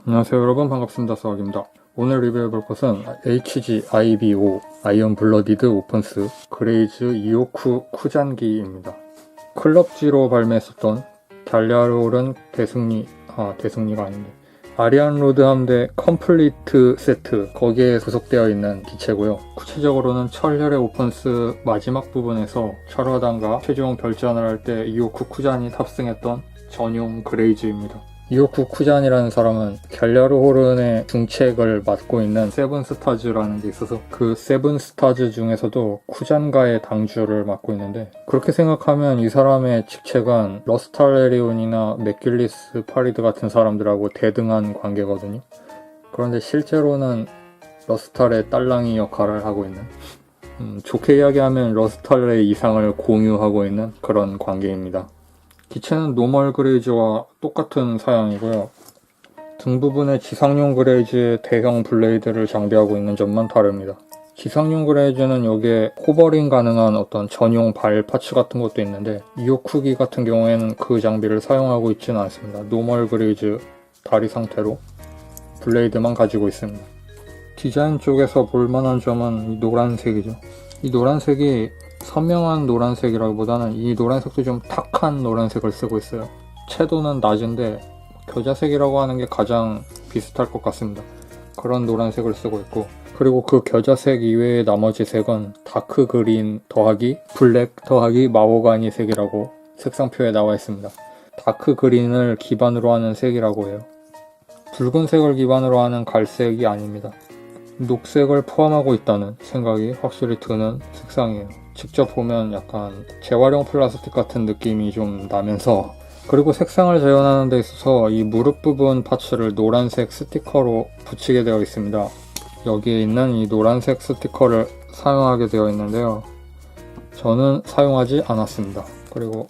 안녕하세요 여러분, 반갑습니다. 서학입니다. 오늘 리뷰해볼 것은 HG IBO 아이언 블러디드 오픈스 그레이즈 이오쿠 쿠잔기입니다. 클럽G로 발매했었던 갤리아롤은 대승리가 아닌데 아리안 로드 함대 컴플리트 세트, 거기에 소속되어 있는 기체고요. 구체적으로는 철혈의 오픈스 마지막 부분에서 철화단과 최종 결전을 할 때 이오쿠 쿠잔이 탑승했던 전용 그레이즈입니다. 이오쿠 쿠잔이라는 사람은 갤리아르 호른의 중책을 맡고 있는 세븐스타즈라는 게 있어서 그 세븐스타즈 중에서도 쿠잔가의 당주를 맡고 있는데, 그렇게 생각하면 이 사람의 직책은 러스탈레리온이나 맥길리스 파리드 같은 사람들하고 대등한 관계거든요. 그런데 실제로는 러스탈의 딸랑이 역할을 하고 있는, 좋게 이야기하면 러스탈의 이상을 공유하고 있는 그런 관계입니다. 기체는 노멀 그레이즈와 똑같은 사양이고요. 등 부분에 지상용 그레이즈의 대형 블레이드를 장비하고 있는 점만 다릅니다. 지상용 그레이즈는 여기에 호버링 가능한 어떤 전용 발 파츠 같은 것도 있는데, 이오쿠기 같은 경우에는 그 장비를 사용하고 있지는 않습니다. 노멀 그레이즈 다리 상태로 블레이드만 가지고 있습니다. 디자인 쪽에서 볼만한 점은 이 노란색이죠. 이 노란색이 선명한 노란색이라기보다는 이 노란색도 좀 탁한 노란색을 쓰고 있어요. 채도는 낮은데 겨자색이라고 하는 게 가장 비슷할 것 같습니다. 그런 노란색을 쓰고 있고, 그리고 그 겨자색 이외의 나머지 색은 다크 그린 더하기 블랙 더하기 마호가니 색이라고 색상표에 나와 있습니다. 다크 그린을 기반으로 하는 색이라고 해요. 붉은색을 기반으로 하는 갈색이 아닙니다. 녹색을 포함하고 있다는 생각이 확실히 드는 색상이에요. 직접 보면 약간 재활용 플라스틱 같은 느낌이 좀 나면서, 그리고 색상을 재현하는 데 있어서 이 무릎 부분 파츠를 노란색 스티커로 붙이게 되어 있습니다. 여기에 있는 이 노란색 스티커를 사용하게 되어 있는데요. 저는 사용하지 않았습니다. 그리고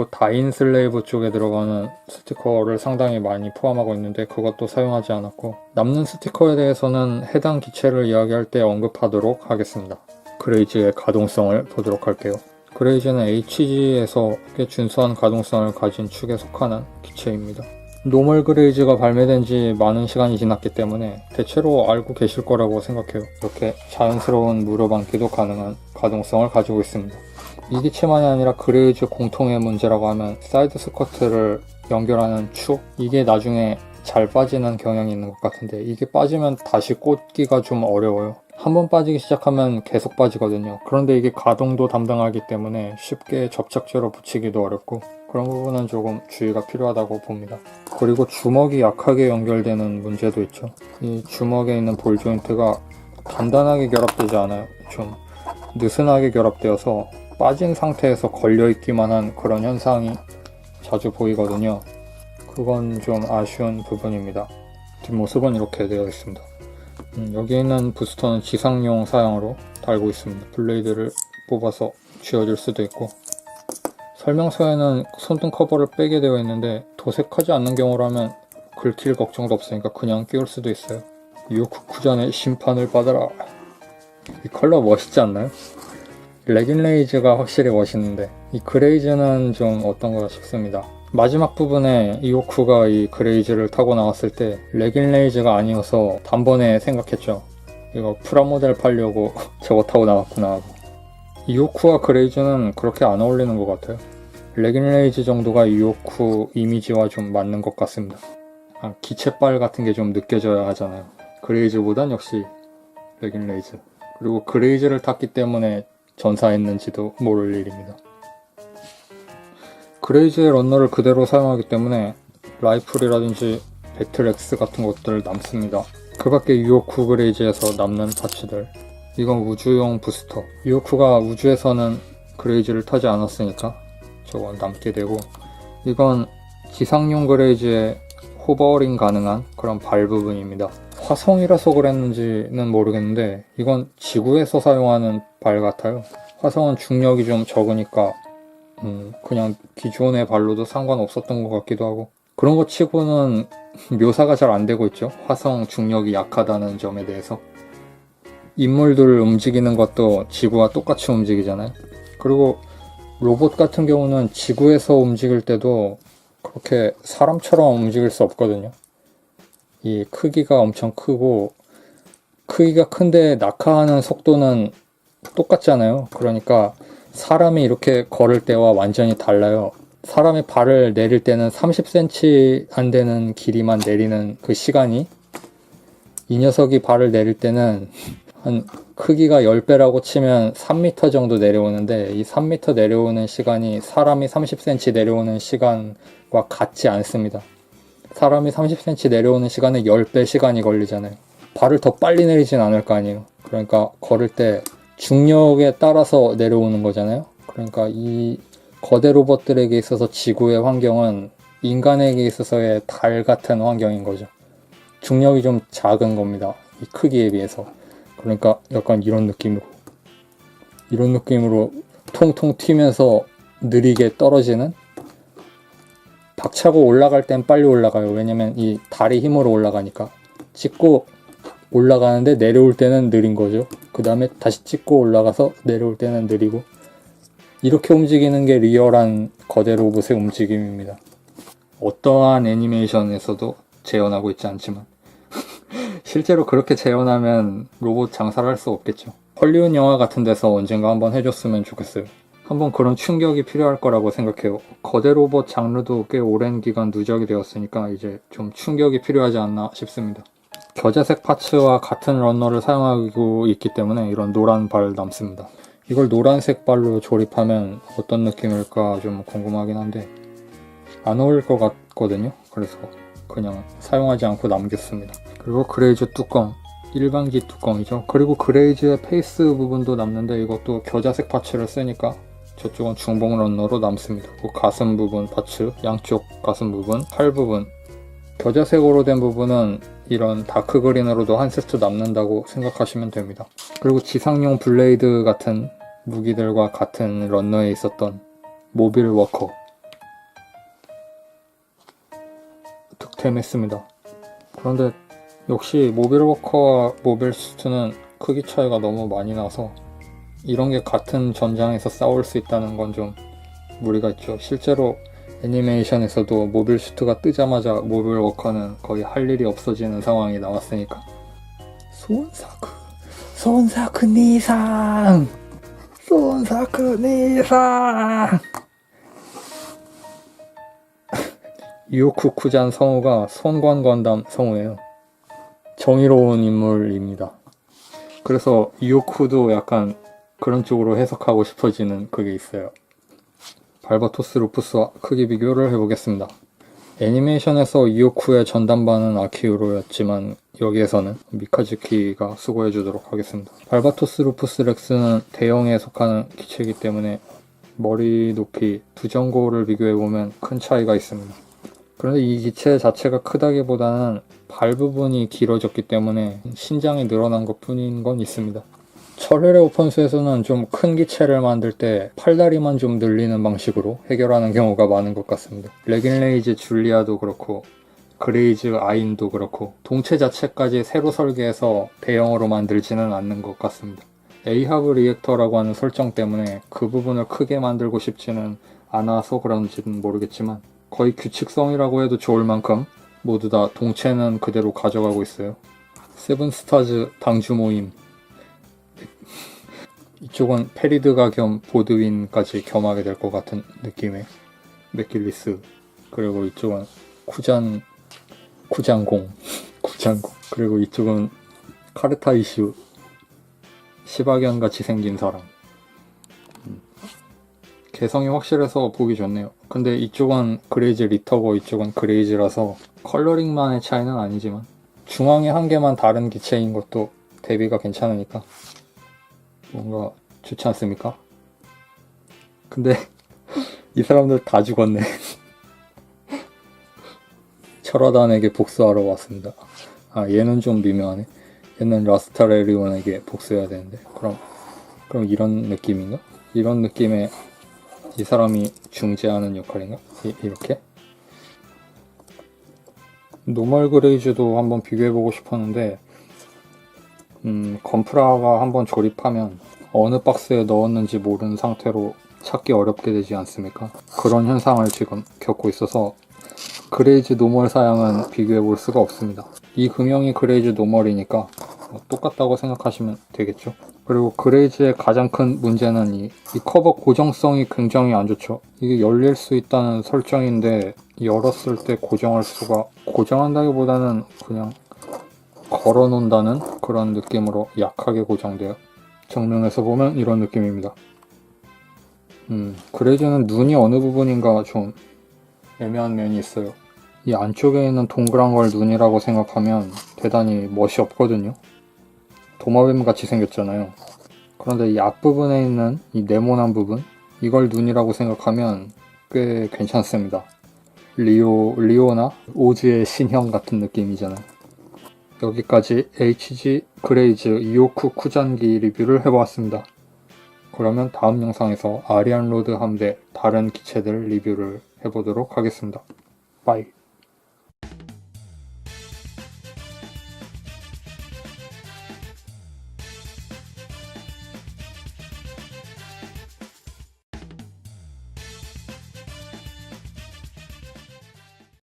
다인 슬레이브 쪽에 들어가는 스티커를 상당히 많이 포함하고 있는데 그것도 사용하지 않았고, 남는 스티커에 대해서는 해당 기체를 이야기할 때 언급하도록 하겠습니다. 그레이즈의 가동성을 보도록 할게요. 그레이즈는 HG에서 꽤 준수한 가동성을 가진 축에 속하는 기체입니다. 노멀 그레이즈가 발매된 지 많은 시간이 지났기 때문에 대체로 알고 계실 거라고 생각해요. 이렇게 자연스러운 무릎 안기도 가능한 가동성을 가지고 있습니다. 이 기체만이 아니라 그레이즈 공통의 문제라고 하면 사이드 스커트를 연결하는 축, 이게 나중에 잘 빠지는 경향이 있는 것 같은데, 이게 빠지면 다시 꽂기가 좀 어려워요. 한번 빠지기 시작하면 계속 빠지거든요. 그런데 이게 가동도 담당하기 때문에 쉽게 접착제로 붙이기도 어렵고, 그런 부분은 조금 주의가 필요하다고 봅니다. 그리고 주먹이 약하게 연결되는 문제도 있죠. 이 주먹에 있는 볼 조인트가 단단하게 결합되지 않아요. 좀 느슨하게 결합되어서 빠진 상태에서 걸려있기만 한 그런 현상이 자주 보이거든요. 그건 좀 아쉬운 부분입니다. 뒷모습은 이렇게 되어 있습니다. 여기 있는 부스터는 지상용 사양으로 달고 있습니다. 블레이드를 뽑아서 쥐어줄 수도 있고, 설명서에는 손등 커버를 빼게 되어 있는데 도색하지 않는 경우라면 긁힐 걱정도 없으니까 그냥 끼울 수도 있어요. 이오쿠 쿠잔의 심판을 받아라. 이 컬러 멋있지 않나요? 레깅레이즈가 확실히 멋있는데 이 그레이즈는 좀 어떤가 싶습니다. 마지막 부분에 이오쿠가 이 그레이즈를 타고 나왔을 때 레깅레이즈가 아니어서 단번에 생각했죠. 이거 프라모델 팔려고 저거 타고 나왔구나 하고. 이오쿠와 그레이즈는 그렇게 안 어울리는 것 같아요. 레깅레이즈 정도가 이오쿠 이미지와 좀 맞는 것 같습니다. 기체빨 같은 게 좀 느껴져야 하잖아요. 그레이즈보단 역시 레깅레이즈. 그리고 그레이즈를 탔기 때문에 전사했는지도 모를 일입니다. 그레이즈의 런너를 그대로 사용하기 때문에 라이플이라든지 배틀엑스 같은 것들 남습니다. 그 밖에 이오쿠 그레이즈에서 남는 파츠들, 이건 우주용 부스터. 이오쿠가 우주에서는 그레이즈를 타지 않았으니까 저건 남게 되고, 이건 지상용 그레이즈의 호버링 가능한 그런 발 부분입니다. 화성이라서 그랬는지는 모르겠는데 이건 지구에서 사용하는 발 같아요. 화성은 중력이 좀 적으니까 그냥 기존의 발로도 상관없었던 것 같기도 하고, 그런 거 치고는 묘사가 잘 안 되고 있죠. 화성 중력이 약하다는 점에 대해서. 인물들 움직이는 것도 지구와 똑같이 움직이잖아요. 그리고 로봇 같은 경우는 지구에서 움직일 때도 그렇게 사람처럼 움직일 수 없거든요. 이 크기가 엄청 크고, 크기가 큰데 낙하하는 속도는 똑같잖아요. 그러니까 사람이 이렇게 걸을 때와 완전히 달라요. 사람이 발을 내릴 때는 30cm 안 되는 길이만 내리는 그 시간이, 이 녀석이 발을 내릴 때는 한 크기가 10배라고 치면 3m 정도 내려오는데, 이 3m 내려오는 시간이 사람이 30cm 내려오는 시간과 같지 않습니다. 사람이 30cm 내려오는 시간에 10배 시간이 걸리잖아요. 발을 더 빨리 내리진 않을 거 아니에요. 그러니까 걸을 때 중력에 따라서 내려오는 거잖아요. 그러니까 이 거대 로봇들에게 있어서 지구의 환경은 인간에게 있어서의 달 같은 환경인 거죠. 중력이 좀 작은 겁니다. 이 크기에 비해서. 그러니까 약간 이런 느낌으로 통통 튀면서 느리게 떨어지는? 박차고 올라갈 땐 빨리 올라가요. 왜냐면 이 다리 힘으로 올라가니까. 찍고 올라가는데 내려올 때는 느린 거죠. 그 다음에 다시 찍고 올라가서 내려올 때는 느리고, 이렇게 움직이는 게 리얼한 거대 로봇의 움직임입니다. 어떠한 애니메이션에서도 재현하고 있지 않지만 실제로 그렇게 재현하면 로봇 장사를 할 수 없겠죠. 헐리우드 영화 같은 데서 언젠가 한번 해줬으면 좋겠어요. 한번 그런 충격이 필요할 거라고 생각해요. 거대 로봇 장르도 꽤 오랜 기간 누적이 되었으니까 이제 좀 충격이 필요하지 않나 싶습니다. 겨자색 파츠와 같은 런너를 사용하고 있기 때문에 이런 노란 발 남습니다. 이걸 노란색 발로 조립하면 어떤 느낌일까 좀 궁금하긴 한데 안 어울릴 것 같거든요. 그래서 그냥 사용하지 않고 남겼습니다. 그리고 그레이즈 뚜껑, 일반기 뚜껑이죠. 그리고 그레이즈의 페이스 부분도 남는데 이것도 겨자색 파츠를 쓰니까 저쪽은 중복 런너로 남습니다. 그 가슴 부분 파츠, 양쪽 가슴 부분, 팔 부분, 겨자색으로 된 부분은 이런 다크 그린으로도 한 세트 남는다고 생각하시면 됩니다. 그리고 지상용 블레이드 같은 무기들과 같은 런너에 있었던 모빌 워커 득템했습니다. 그런데 역시 모빌 워커와 모빌 수트는 크기 차이가 너무 많이 나서 이런 게 같은 전장에서 싸울 수 있다는 건 좀 무리가 있죠. 실제로 애니메이션에서도 모빌 슈트가 뜨자마자 모빌 워커는 거의 할 일이 없어지는 상황이 나왔으니까. 손사크 니상 이오쿠 쿠잔 성우가 손관 건담 성우예요. 정의로운 인물입니다. 그래서 이오쿠도 약간 그런 쪽으로 해석하고 싶어지는 그게 있어요. 발바토스 루푸스와 크기 비교를 해보겠습니다. 애니메이션에서 이오쿠의 전담반은 아키우로였지만 여기에서는 미카즈키가 수고해주도록 하겠습니다. 발바토스 루푸스 렉스는 대형에 속하는 기체이기 때문에 머리 높이 두 전고를 비교해보면 큰 차이가 있습니다. 그런데 이 기체 자체가 크다기보다는 발 부분이 길어졌기 때문에 신장이 늘어난 것 뿐인 건 있습니다. 철혈의 오펀스에서는 좀 큰 기체를 만들 때 팔다리만 좀 늘리는 방식으로 해결하는 경우가 많은 것 같습니다. 레긴레이즈 줄리아도 그렇고 그레이즈 아인도 그렇고 동체 자체까지 새로 설계해서 대형으로 만들지는 않는 것 같습니다. 에이하브 리액터라고 하는 설정 때문에 그 부분을 크게 만들고 싶지는 않아서 그런지는 모르겠지만 거의 규칙성이라고 해도 좋을 만큼 모두 다 동체는 그대로 가져가고 있어요. 세븐스타즈 당주 모임, 이쪽은 페리드가 겸 보드윈까지 겸하게 될 것 같은 느낌의 맥길리스, 그리고 이쪽은 쿠장공 그리고 이쪽은 카르타이슈, 시바견같이 생긴 사람. 개성이 확실해서 보기 좋네요. 근데 이쪽은 그레이즈 리터고 이쪽은 그레이즈라서 컬러링만의 차이는 아니지만 중앙에 한 개만 다른 기체인 것도 대비가 괜찮으니까 뭔가 좋지 않습니까? 근데 이 사람들 다 죽었네. 철화단에게 복수하러 왔습니다. 아, 얘는 좀 미묘하네. 얘는 라스타레리온에게 복수해야 되는데 그럼 이런 느낌인가? 이런 느낌의 이 사람이 중재하는 역할인가? 이렇게? 노멀 그레이즈도 한번 비교해보고 싶었는데 건프라가 한번 조립하면 어느 박스에 넣었는지 모르는 상태로 찾기 어렵게 되지 않습니까? 그런 현상을 지금 겪고 있어서 그레이즈 노멀 사양은 비교해 볼 수가 없습니다. 이 금형이 그레이즈 노멀이니까 똑같다고 생각하시면 되겠죠. 그리고 그레이즈의 가장 큰 문제는 이 커버 고정성이 굉장히 안 좋죠. 이게 열릴 수 있다는 설정인데 열었을 때 고정한다기보다는 그냥 걸어 놓는다는 그런 느낌으로 약하게 고정돼요. 정면에서 보면 이런 느낌입니다. 그레이즈는 눈이 어느 부분인가 좀 애매한 면이 있어요. 이 안쪽에 있는 동그란 걸 눈이라고 생각하면 대단히 멋이 없거든요. 도마뱀 같이 생겼잖아요. 그런데 이 앞부분에 있는 이 네모난 부분, 이걸 눈이라고 생각하면 꽤 괜찮습니다. 리오나 오즈의 신형 같은 느낌이잖아요. 여기까지 HG 그레이즈 이오쿠 쿠잔기 리뷰를 해보았습니다. 그러면 다음 영상에서 아리안 로드 함대 다른 기체들 리뷰를 해보도록 하겠습니다. 빠이.